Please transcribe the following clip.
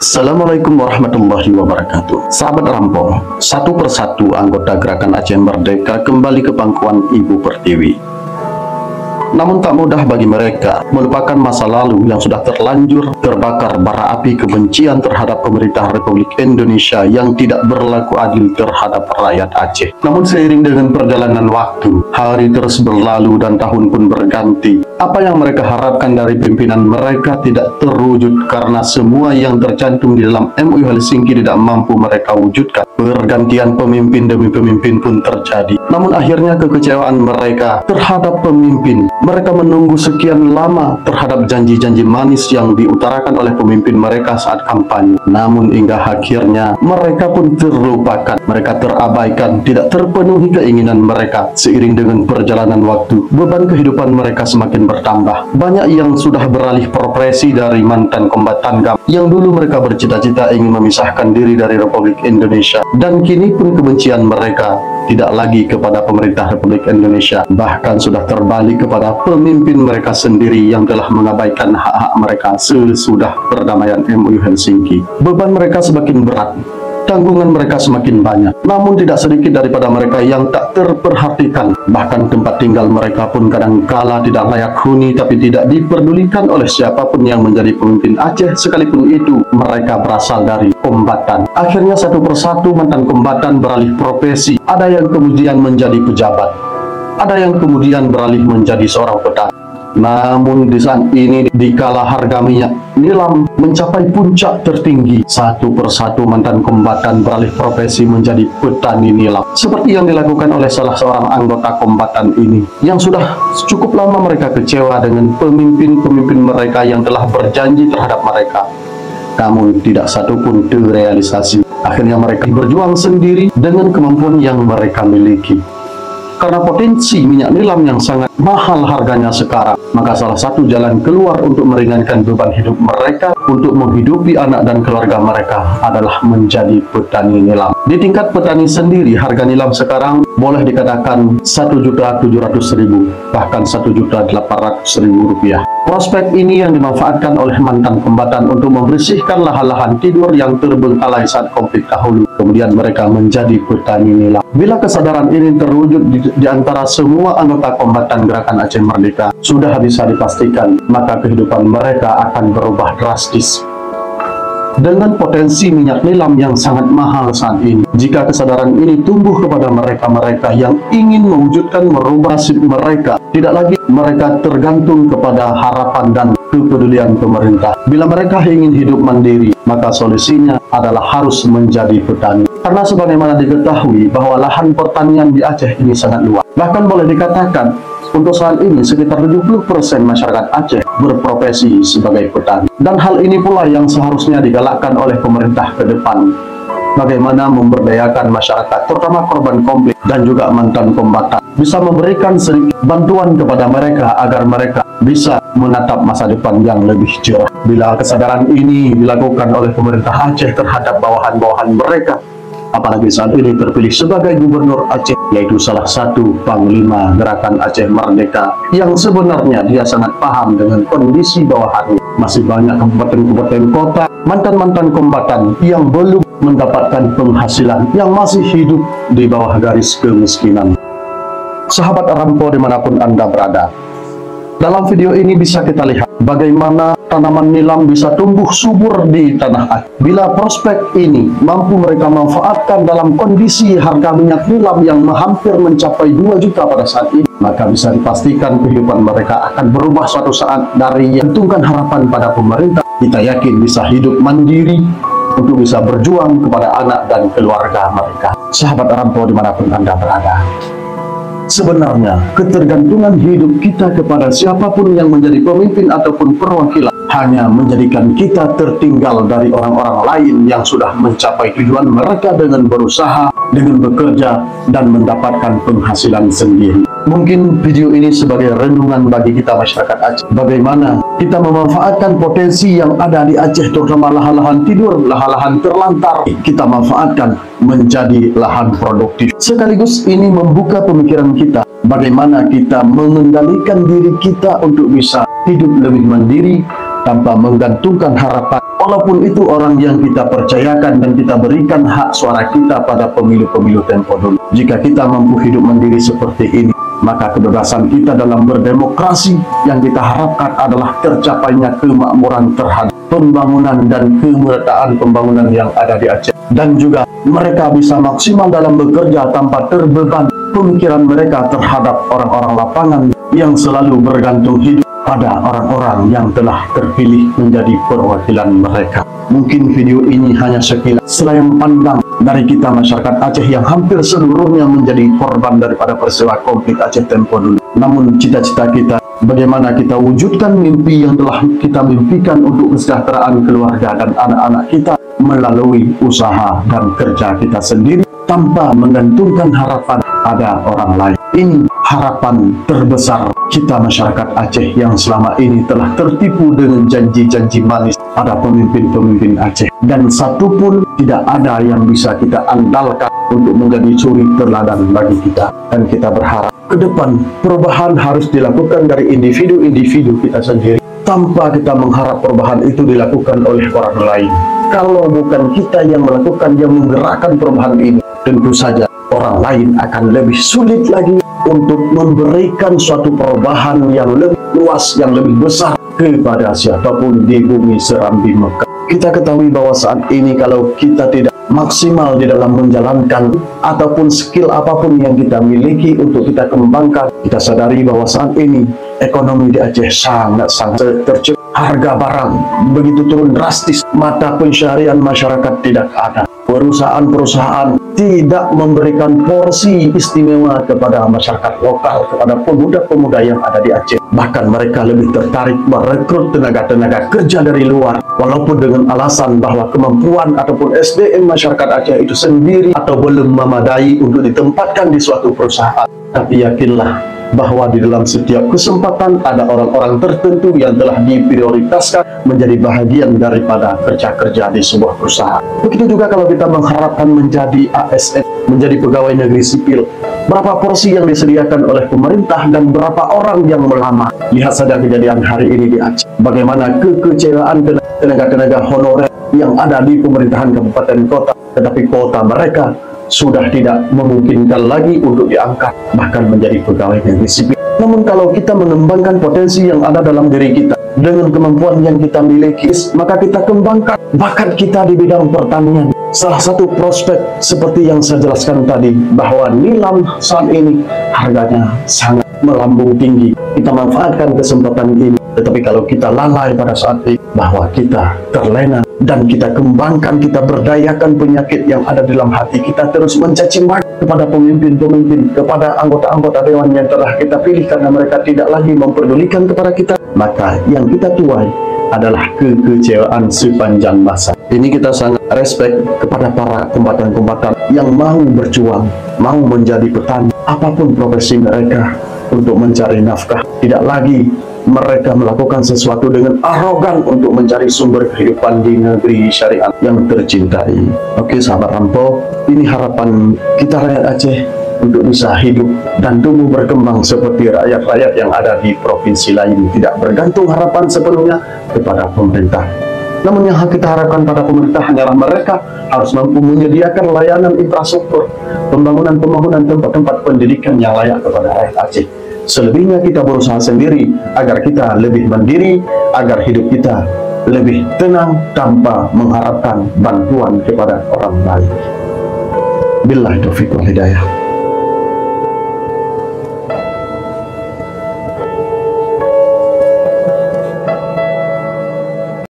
Assalamualaikum warahmatullahi wabarakatuh. Sahabat Rampong, satu persatu anggota Gerakan Aceh Merdeka kembali ke pangkuan Ibu Pertiwi. Namun tak mudah bagi mereka melupakan masa lalu yang sudah terlanjur terbakar bara api kebencian terhadap pemerintah Republik Indonesia yang tidak berlaku adil terhadap rakyat Aceh. Namun seiring dengan perjalanan waktu, hari terus berlalu dan tahun pun berganti. Apa yang mereka harapkan dari pimpinan mereka tidak terwujud karena semua yang tercantum di dalam MOU Helsinki tidak mampu mereka wujudkan. Pergantian pemimpin demi pemimpin pun terjadi. Namun akhirnya kekecewaan mereka terhadap pemimpin. Mereka menunggu sekian lama terhadap janji-janji manis yang diutarakan oleh pemimpin mereka saat kampanye. Namun hingga akhirnya mereka pun terlupakan. Mereka terabaikan, tidak terpenuhi keinginan mereka. Seiring dengan perjalanan waktu, beban kehidupan mereka semakin bertambah. Banyak yang sudah beralih profesi dari mantan kombatan GAM yang dulu mereka bercita-cita ingin memisahkan diri dari Republik Indonesia. Dan kini pun kebencian mereka tidak lagi kepada pemerintah Republik Indonesia, bahkan sudah terbalik kepada pemimpin mereka sendiri yang telah mengabaikan hak-hak mereka sesudah perdamaian MOU Helsinki. Beban mereka semakin berat, tanggungan mereka semakin banyak, namun tidak sedikit daripada mereka yang tak terperhatikan. Bahkan tempat tinggal mereka pun kadangkala tidak layak huni, tapi tidak diperdulikan oleh siapapun yang menjadi pemimpin Aceh, sekalipun itu mereka berasal dari kombatan. Akhirnya satu persatu mantan kombatan beralih profesi. Ada yang kemudian menjadi pejabat, ada yang kemudian beralih menjadi seorang petani. Namun di saat ini, dikala harga minyak nilam mencapai puncak tertinggi, satu persatu mantan kombatan beralih profesi menjadi petani nilam. Seperti yang dilakukan oleh salah seorang anggota kombatan ini, yang sudah cukup lama mereka kecewa dengan pemimpin-pemimpin mereka yang telah berjanji terhadap mereka, namun tidak satupun terrealisasi. Akhirnya mereka berjuang sendiri dengan kemampuan yang mereka miliki. Karena potensi minyak nilam yang sangat mahal harganya sekarang, maka salah satu jalan keluar untuk meringankan beban hidup mereka, untuk menghidupi anak dan keluarga mereka adalah menjadi petani nilam. Di tingkat petani sendiri, harga nilam sekarang boleh dikatakan 1.700.000, bahkan 1.800.000 rupiah. Prospek ini yang dimanfaatkan oleh mantan kombatan untuk membersihkan lahan-lahan tidur yang terbengkalai saat konflik dahulu. Kemudian mereka menjadi petani nilam. Bila kesadaran ini terwujud di antara semua anggota kombatan Gerakan Aceh Merdeka, sudah bisa dipastikan maka kehidupan mereka akan berubah drastis. Dengan potensi minyak nilam yang sangat mahal saat ini, jika kesadaran ini tumbuh kepada mereka-mereka yang ingin mewujudkan merubah nasib mereka, tidak lagi mereka tergantung kepada harapan dan kepedulian pemerintah. Bila mereka ingin hidup mandiri, maka solusinya adalah harus menjadi petani. Karena sebagaimana diketahui bahwa lahan pertanian di Aceh ini sangat luas. Bahkan boleh dikatakan untuk saat ini sekitar 70% masyarakat Aceh berprofesi sebagai petani. Dan hal ini pula yang seharusnya digalakkan oleh pemerintah ke depan. Bagaimana memberdayakan masyarakat, terutama korban konflik dan juga mantan kombatan, bisa memberikan sedikit bantuan kepada mereka agar mereka bisa menatap masa depan yang lebih cerah. Bila kesadaran ini dilakukan oleh pemerintah Aceh terhadap bawahan-bawahan mereka, apalagi saat ini terpilih sebagai gubernur Aceh, yaitu salah satu panglima Gerakan Aceh Merdeka, yang sebenarnya dia sangat paham dengan kondisi bawahannya. Masih banyak kabupaten-kabupaten kota, mantan-mantan kombatan yang belum mendapatkan penghasilan, yang masih hidup di bawah garis kemiskinan. Sahabat Rampo dimanapun Anda berada, dalam video ini bisa kita lihat bagaimana tanaman nilam bisa tumbuh subur di tanah Aceh. Bila prospek ini mampu mereka manfaatkan dalam kondisi harga minyak nilam yang hampir mencapai 2 juta pada saat ini, maka bisa dipastikan kehidupan mereka akan berubah suatu saat. Dari yang gantungkan harapan pada pemerintah, kita yakin bisa hidup mandiri untuk bisa berjuang kepada anak dan keluarga mereka. Sahabat Rampo dimanapun Anda berada, sebenarnya ketergantungan hidup kita kepada siapapun yang menjadi pemimpin ataupun perwakilan hanya menjadikan kita tertinggal dari orang-orang lain yang sudah mencapai tujuan mereka dengan berusaha, dengan bekerja, dan mendapatkan penghasilan sendiri. Mungkin video ini sebagai renungan bagi kita masyarakat Aceh, bagaimana kita memanfaatkan potensi yang ada di Aceh, terutama lahan-lahan tidur, lahan-lahan terlantar, kita manfaatkan menjadi lahan produktif. Sekaligus ini membuka pemikiran kita, bagaimana kita mengendalikan diri kita untuk bisa hidup lebih mandiri, tanpa menggantungkan harapan, walaupun itu orang yang kita percayakan dan kita berikan hak suara kita pada pemilu-pemilu tempo dulu. Jika kita mampu hidup mandiri seperti ini, maka kebebasan kita dalam berdemokrasi yang kita harapkan adalah tercapainya kemakmuran terhadap pembangunan dan kemerataan pembangunan yang ada di Aceh. Dan juga mereka bisa maksimal dalam bekerja tanpa terbeban pemikiran mereka terhadap orang-orang lapangan yang selalu bergantung hidup pada orang-orang yang telah terpilih menjadi perwakilan mereka. Mungkin video ini hanya sekilas selayang pandang dari kita masyarakat Aceh yang hampir seluruhnya menjadi korban daripada peristiwa konflik Aceh tempo dulu. Namun cita-cita kita, bagaimana kita wujudkan mimpi yang telah kita mimpikan untuk kesejahteraan keluarga dan anak-anak kita melalui usaha dan kerja kita sendiri tanpa menggantungkan harapan pada orang lain. Ini harapan terbesar kita masyarakat Aceh yang selama ini telah tertipu dengan janji-janji manis pada pemimpin-pemimpin Aceh, dan satupun tidak ada yang bisa kita andalkan untuk menjadi suri teladan bagi kita. Dan kita berharap ke depan perubahan harus dilakukan dari individu-individu kita sendiri tanpa kita mengharap perubahan itu dilakukan oleh orang lain. Kalau bukan kita yang melakukan, yang menggerakkan perubahan ini, tentu saja orang lain akan lebih sulit lagi untuk memberikan suatu perubahan yang lebih luas, yang lebih besar kepada siapapun di bumi serambi Mekah. Kita ketahui bahwa saat ini kalau kita tidak maksimal di dalam menjalankan ataupun skill apapun yang kita miliki untuk kita kembangkan, kita sadari bahwa saat ini ekonomi di Aceh sangat-sangat tercekik. Harga barang begitu turun drastis, mata pencaharian masyarakat tidak ada. Perusahaan-perusahaan tidak memberikan porsi istimewa kepada masyarakat lokal, kepada pemuda-pemuda yang ada di Aceh. Bahkan mereka lebih tertarik merekrut tenaga-tenaga kerja dari luar, walaupun dengan alasan bahwa kemampuan ataupun SDM masyarakat Aceh itu sendiri atau belum memadai untuk ditempatkan di suatu perusahaan. Tapi yakinlah bahwa di dalam setiap kesempatan ada orang-orang tertentu yang telah diprioritaskan menjadi bahagian daripada kerja-kerja di sebuah perusahaan. Begitu juga kalau kita mengharapkan menjadi ASN, menjadi pegawai negeri sipil, berapa porsi yang disediakan oleh pemerintah dan berapa orang yang melamar. Lihat saja kejadian hari ini di Aceh, bagaimana kekecewaan tenaga-tenaga honorer yang ada di pemerintahan kabupaten kota, tetapi kota mereka sudah tidak memungkinkan lagi untuk diangkat bahkan menjadi pegawai negeri sipil. Namun kalau kita mengembangkan potensi yang ada dalam diri kita dengan kemampuan yang kita miliki, maka kita kembangkan bakat kita di bidang pertanian. Salah satu prospek seperti yang saya jelaskan tadi, bahwa nilam saat ini harganya sangat melambung tinggi. Kita manfaatkan kesempatan ini. Tetapi kalau kita lalai pada saat ini, bahwa kita terlena dan kita kembangkan, kita berdayakan penyakit yang ada dalam hati kita, terus mencaci maki kepada pemimpin-pemimpin, kepada anggota-anggota dewan yang telah kita pilih karena mereka tidak lagi memperdulikan kepada kita, maka yang kita tuai adalah kekecewaan sepanjang masa. Ini kita sangat respect kepada para kombatan-kombatan yang mau berjuang, mau menjadi petani, apapun profesi mereka untuk mencari nafkah. Tidak lagi mereka melakukan sesuatu dengan arogan untuk mencari sumber kehidupan di negeri syariat yang tercintai. Oke sahabat Rampo, ini harapan kita rakyat Aceh untuk bisa hidup dan tumbuh berkembang seperti rakyat-rakyat yang ada di provinsi lain, tidak bergantung harapan sepenuhnya kepada pemerintah. Namun yang kita harapkan pada pemerintah hanyalah mereka harus mampu menyediakan layanan infrastruktur, pembangunan tempat-tempat pendidikan yang layak kepada rakyat Aceh. Selebihnya kita berusaha sendiri agar kita lebih mandiri, agar hidup kita lebih tenang tanpa mengharapkan bantuan kepada orang lain. Billahi taufiq wal hidayah.